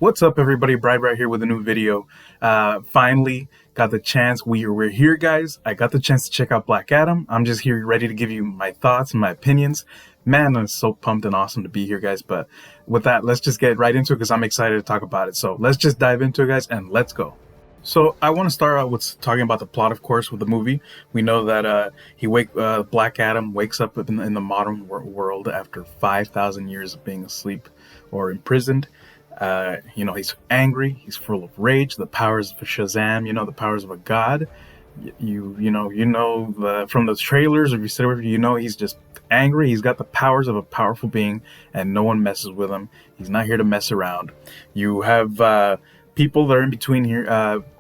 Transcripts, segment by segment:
What's up, everybody? Bright right here with a new video. Finally got the chance. We're here, guys. I got the chance to check out Black Adam. I'm just here ready to give you my thoughts and my opinions. Man, I'm so pumped and awesome to be here, guys. But with that, let's just get right into it because I'm excited to talk about it. So let's just dive into it, guys, and let's go. So I want to start out with talking about the plot, of course, with the movie. We know that Black Adam wakes up in the modern world after 5,000 years of being asleep or imprisoned. He's angry. He's full of rage. The powers of Shazam. The powers of a god. From the trailers. If you said it, he's just angry. He's got the powers of a powerful being, and no one messes with him. He's not here to mess around. You have people that are in between here.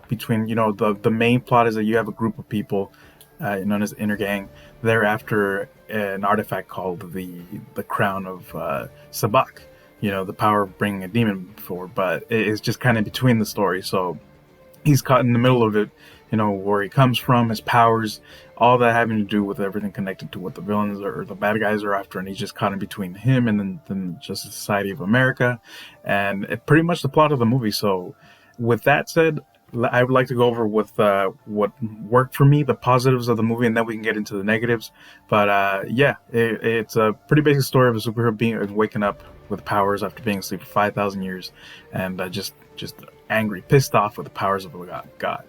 The main plot is that you have a group of people known as the Inner Gang. They're after an artifact called the Crown of Sabak. The power of bringing a demon forward, but it's just kind of between the story. So he's caught in the middle of it, where he comes from, his powers, all that having to do with everything connected to what the villains or the bad guys are after, and he's just caught in between him and then Justice Society of America, and pretty much the plot of the movie. So with that said, I would like to go over with what worked for me, the positives of the movie, and then we can get into the negatives. But it's a pretty basic story of a superhero being waking up with powers after being asleep for 5,000 years, and just angry, pissed off with the powers of a god.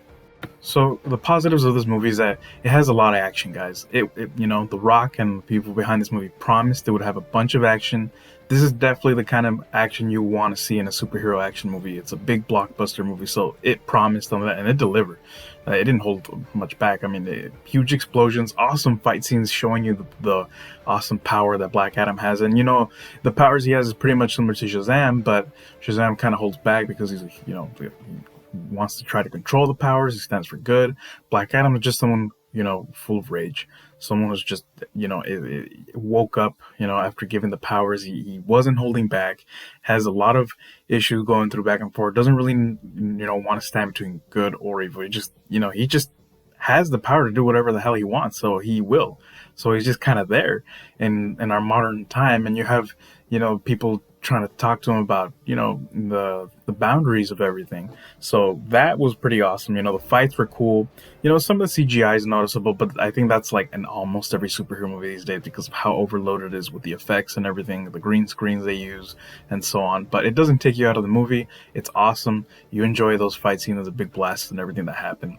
So the positives of this movie is that it has a lot of action, guys. The Rock and the people behind this movie promised it would have a bunch of action. This is definitely the kind of action you want to see in a superhero action movie. It's a big blockbuster movie, so it promised on that, and it delivered. It didn't hold much back. I mean, huge explosions, awesome fight scenes showing you the awesome power that Black Adam has. And, the powers he has is pretty much similar to Shazam, but Shazam kind of holds back because he's, he wants to try to control the powers. He stands for good. Black Adam is just someone, full of rage. Someone who's just, it woke up, after giving the powers. He wasn't holding back, has a lot of issues going through back and forth, doesn't really, want to stand between good or evil. He just has the power to do whatever the hell he wants, so he will. So he's just kind of there in our modern time, and you have, people trying to talk to him about, the boundaries of everything. So that was pretty awesome. The fights were cool. Some of the CGI is noticeable, but I think that's like in almost every superhero movie these days because of how overloaded it is with the effects and everything, the green screens they use and so on. But it doesn't take you out of the movie. It's awesome. You enjoy those fight scenes, the big blasts and everything that happened.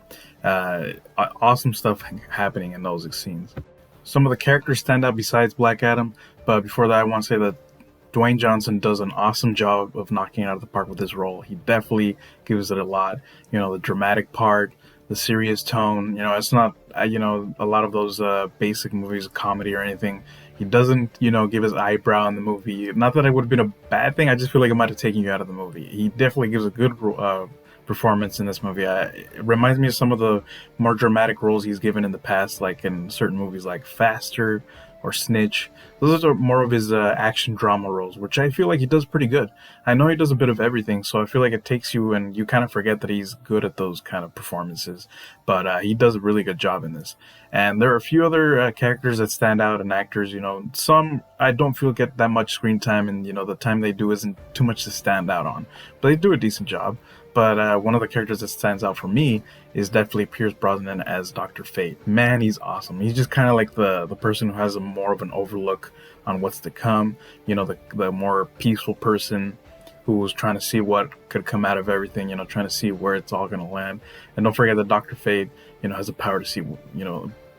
Awesome stuff happening in those scenes. Some of the characters stand out besides Black Adam, but before that I want to say that Dwayne Johnson does an awesome job of knocking it out of the park with his role. He definitely gives it a lot. The dramatic part, the serious tone. It's not, a lot of those basic movies, comedy or anything. He doesn't, give his eyebrow in the movie. Not that it would have been a bad thing. I just feel like it might have taken you out of the movie. He definitely gives a good performance in this movie. It reminds me of some of the more dramatic roles he's given in the past, like in certain movies like Faster or Snitch. Those are more of his action drama roles, which I feel like he does pretty good. I know he does a bit of everything, so I feel like it takes you and you kind of forget that he's good at those kind of performances. But he does a really good job in this. And there are a few other characters that stand out and actors. Some I don't feel get that much screen time, and the time they do isn't too much to stand out on. But they do a decent job. But one of the characters that stands out for me is definitely Pierce Brosnan as Dr. Fate. Man, he's awesome. He's just kind of like the person who has more of an overlook on what's to come. The more peaceful person who was trying to see what could come out of everything, trying to see where it's all going to land. And don't forget that Dr. Fate, has the power to see,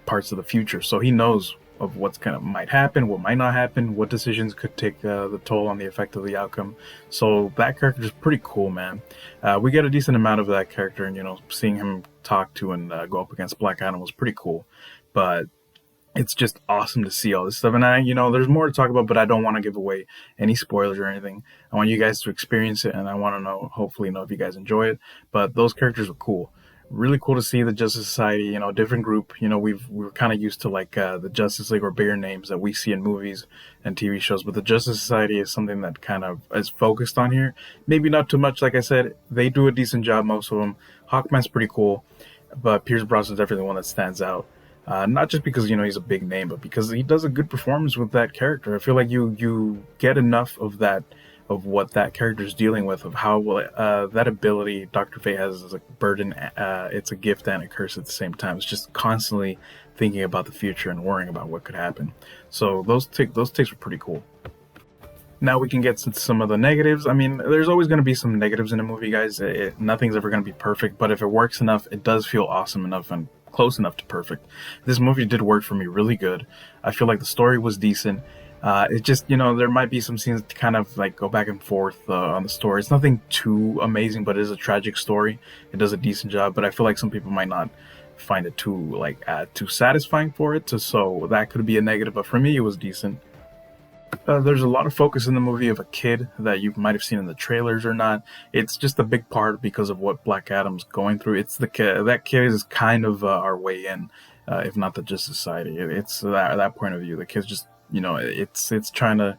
parts of the future. So he knows of what's kind of might happen, what might not happen, what decisions could take the toll on the effect of the outcome. So that character is pretty cool, man. We get a decent amount of that character, and seeing him talk to and go up against Black Adam was pretty cool. But it's just awesome to see all this stuff, and there's more to talk about, but I don't want to give away any spoilers or anything. I want you guys to experience it, and I want to hopefully know if you guys enjoy it. But those characters were cool. Really cool to see the Justice Society, different group. We're kind of used to like the Justice League or bigger names that we see in movies and TV shows, but the Justice Society is something that kind of is focused on here. Maybe not too much, like I said. They do a decent job, most of them. Hawkman's pretty cool, but Pierce Brosnan's definitely the one that stands out. Not just because he's a big name, but because he does a good performance with that character. I feel like you get enough of that of what that character is dealing with, of how that ability Dr. Fate has is a burden. It's a gift and a curse at the same time. It's just constantly thinking about the future and worrying about what could happen. So those takes were pretty cool. Now we can get to some of the negatives. I mean, there's always going to be some negatives in a movie, guys. Nothing's ever going to be perfect, but if it works enough, it does feel awesome enough and close enough to perfect. This movie did work for me really good. I feel like the story was decent. It just, there might be some scenes to kind of like go back and forth on the story. It's nothing too amazing, but it is a tragic story. It does a decent job, but I feel like some people might not find it too satisfying for it. So that could be a negative, but for me, it was decent. There's a lot of focus in the movie of a kid that you might have seen in the trailers or not. It's just a big part because of what Black Adam's going through. It's the kid. That kid is kind of our way in, if not the just society. It's that point of view. The kid's just, it's trying to.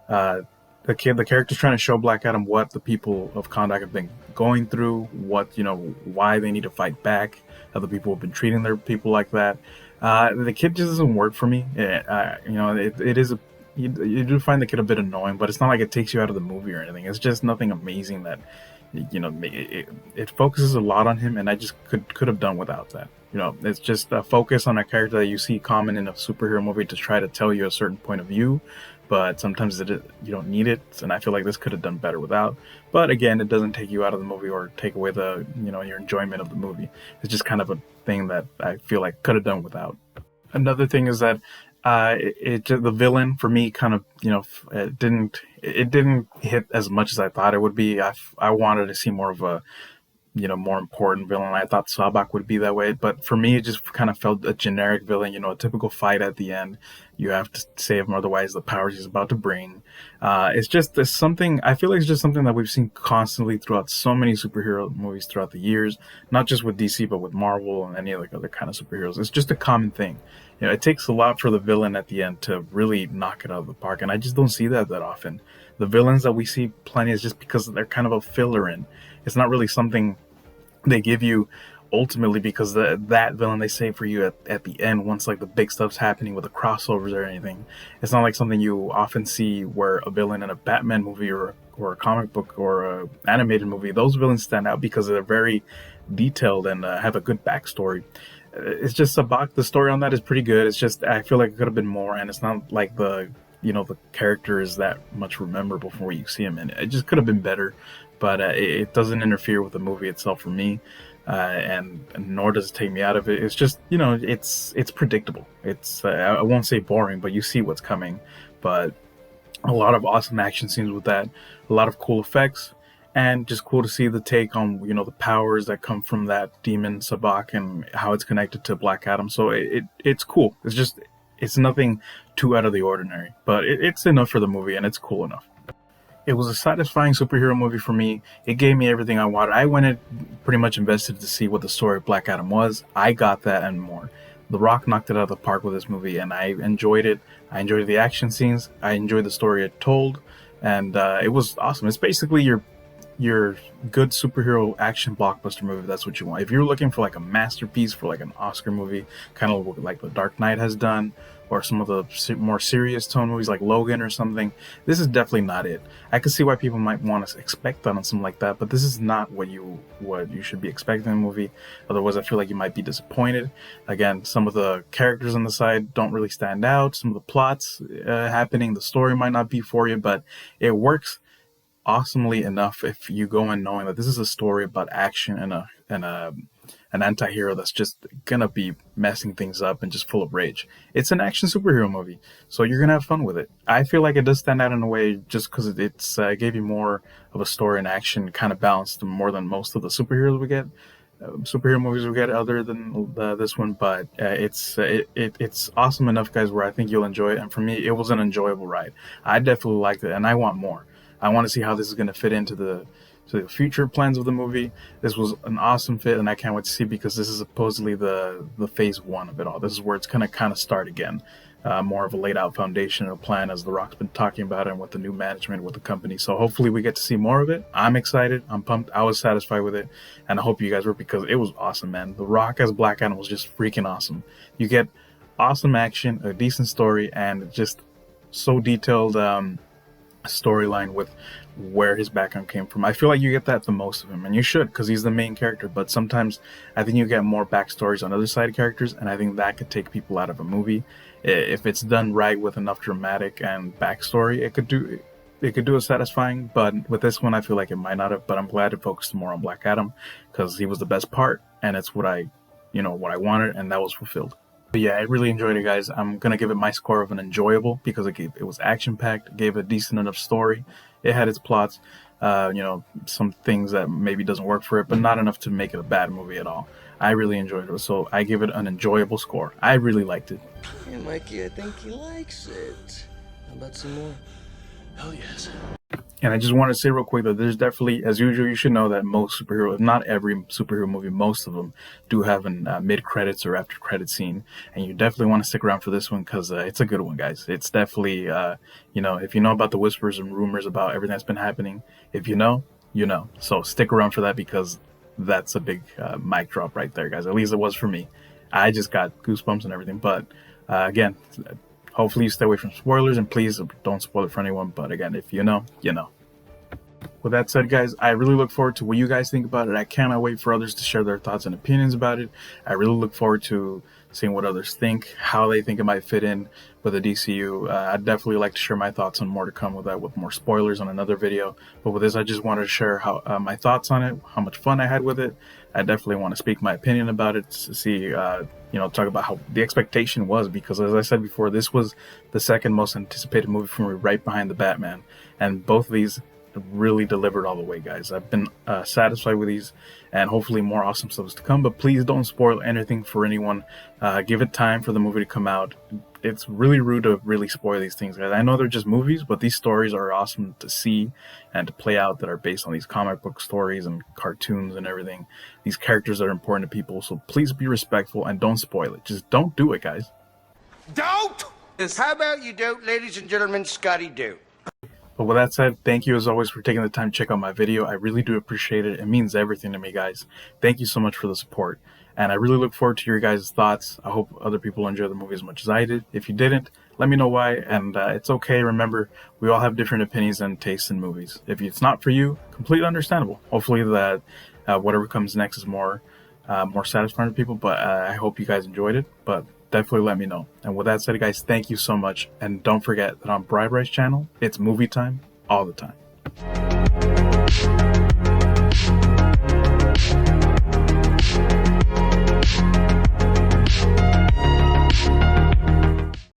The character's trying to show Black Adam what the people of Kahndaq have been going through, why they need to fight back, how the people have been treating their people like that. The kid just doesn't work for me. It is a you do find the kid a bit annoying, but it's not like it takes you out of the movie or anything. It's just nothing amazing that, it focuses a lot on him, and I just could have done without that. It's just a focus on a character that you see common in a superhero movie to try to tell you a certain point of view, but sometimes you don't need it, and I feel like this could have done better without. But again, it doesn't take you out of the movie or take away your enjoyment of the movie. It's just kind of a thing that I feel like could have done without. Another thing is that the villain for me kind of it didn't hit as much as I thought it would be. I wanted to see more of a more important villain. I thought Sabak would be that way, but for me, it just kind of felt a generic villain, a typical fight at the end. You have to save him, otherwise the powers he's about to bring. It's something, I feel like it's just something that we've seen constantly throughout so many superhero movies throughout the years, not just with DC, but with Marvel and any other kind of superheroes. It's just a common thing. It takes a lot for the villain at the end to really knock it out of the park, and I just don't see that often. The villains that we see plenty is just because they're kind of a filler in. It's not really something they give you ultimately because that villain they save for you at the end once like the big stuff's happening with the crossovers or anything. It's not like something you often see where a villain in a Batman movie or a comic book or a animated movie, those villains stand out because they're very detailed and have a good backstory. It's just the story on that is pretty good. It's just I feel like it could have been more, and it's not like the character is that much memorable before you see him in it. It just could have been better, but it doesn't interfere with the movie itself for me, and nor does it take me out of it. It's just it's predictable. It's I won't say boring, but you see what's coming. But a lot of awesome action scenes with that, a lot of cool effects, and just cool to see the take on the powers that come from that demon Sabak and how it's connected to Black Adam. So it's cool. It's nothing too out of the ordinary, but it's enough for the movie, and it's cool enough. It was a satisfying superhero movie for me. It gave me everything I wanted. I went in pretty much invested to see what the story of Black Adam was. I got that and more. The Rock knocked it out of the park with this movie, and I enjoyed it. I enjoyed the action scenes. I enjoyed the story it told, and it was awesome. It's basically your good superhero action blockbuster movie. That's what you want. If you're looking for like a masterpiece, for like an Oscar movie, kind of like The Dark Knight has done, or some of the more serious tone movies like Logan or something, this is definitely not it. I can see why people might want to expect that on something like that, but this is not what you should be expecting in a movie. Otherwise, I feel like you might be disappointed. Again, some of the characters on the side don't really stand out. Some of the plots happening, the story might not be for you, but it works awesomely enough if you go in knowing that this is a story about action and an anti-hero that's just gonna be messing things up and just full of rage. It's an action superhero movie, so you're gonna have fun with it. I feel like it does stand out in a way just because it gave you more of a story and action, kind of balanced more than most of the superhero movies we get other than this one. But it's awesome enough, guys, where I think you'll enjoy it. And for me, it was an enjoyable ride. I definitely liked it, and I want more. I want to see how this is going to fit into the future plans of the movie. This was an awesome fit, and I can't wait to see, because this is supposedly the phase one of it all. This is where it's going to kind of start again. More of a laid out foundation and a plan, as The Rock's been talking about, and with the new management with the company. So hopefully we get to see more of it. I'm excited. I'm pumped. I was satisfied with it, and I hope you guys were, because it was awesome, man. The Rock as Black Adam was just freaking awesome. You get awesome action, a decent story, and just so detailed. storyline with where his background came from. I feel like you get that the most of him, and you should, because he's the main character. But sometimes I think you get more backstories on other side characters, and I think that could take people out of a movie. If it's done right with enough dramatic and backstory, it could do it satisfying. But with this one, I feel like it might not have. But I'm glad it focused more on Black Adam, because he was the best part, and it's what I wanted, and that was fulfilled. But yeah, I really enjoyed it, guys. I'm gonna give it my score of an enjoyable, because it was action packed, gave a decent enough story. It had its plots, some things that maybe doesn't work for it, but not enough to make it a bad movie at all. I really enjoyed it, so I give it an enjoyable score. I really liked it. Hey, Mikey, I think he likes it. How about some more? Hell yes. And I just want to say real quick that there's definitely, as usual, you should know that most superhero, if not every superhero movie, most of them do have an mid-credits or after-credit scene. And you definitely want to stick around for this one, because it's a good one, guys. It's definitely, if you know about the whispers and rumors about everything that's been happening, if you know, you know. So stick around for that, because that's a big mic drop right there, guys. At least it was for me. I just got goosebumps and everything. But again, hopefully you stay away from spoilers, and please don't spoil it for anyone. But again, if you know, you know. With that said, guys, I really look forward to what you guys think about it. I cannot wait for others to share their thoughts and opinions about it. I really look forward to seeing what others think, how they think it might fit in with the DCU. I'd definitely like to share my thoughts on more to come with that, with more spoilers on another video. But with this, I just wanted to share how my thoughts on it, how much fun I had with it. I definitely want to speak my opinion about it, to see, talk about how the expectation was, because as I said before, this was the second most anticipated movie for me, right behind the Batman. And both of these really delivered all the way, guys. I've been satisfied with these, and hopefully more awesome stuff is to come. But please don't spoil anything for anyone. Give it time for the movie to come out. It's really rude to really spoil these things, guys. I know they're just movies, but these stories are awesome to see and to play out, that are based on these comic book stories and cartoons and everything. These characters are important to people, so please be respectful and don't spoil it. Just don't do it, guys. Don't! How about you don't, ladies and gentlemen, Scotty do. But with that said, thank you as always for taking the time to check out my video. I really do appreciate it. It means everything to me, guys. Thank you so much for the support. And I really look forward to your guys' thoughts. I hope other people enjoy the movie as much as I did. If you didn't, let me know why. And it's okay. Remember, we all have different opinions and tastes in movies. If it's not for you, completely understandable. Hopefully that whatever comes next is more satisfying for people. But I hope you guys enjoyed it. But definitely let me know. And with that said, guys, thank you so much. And don't forget that on Bright Rice channel, it's movie time all the time.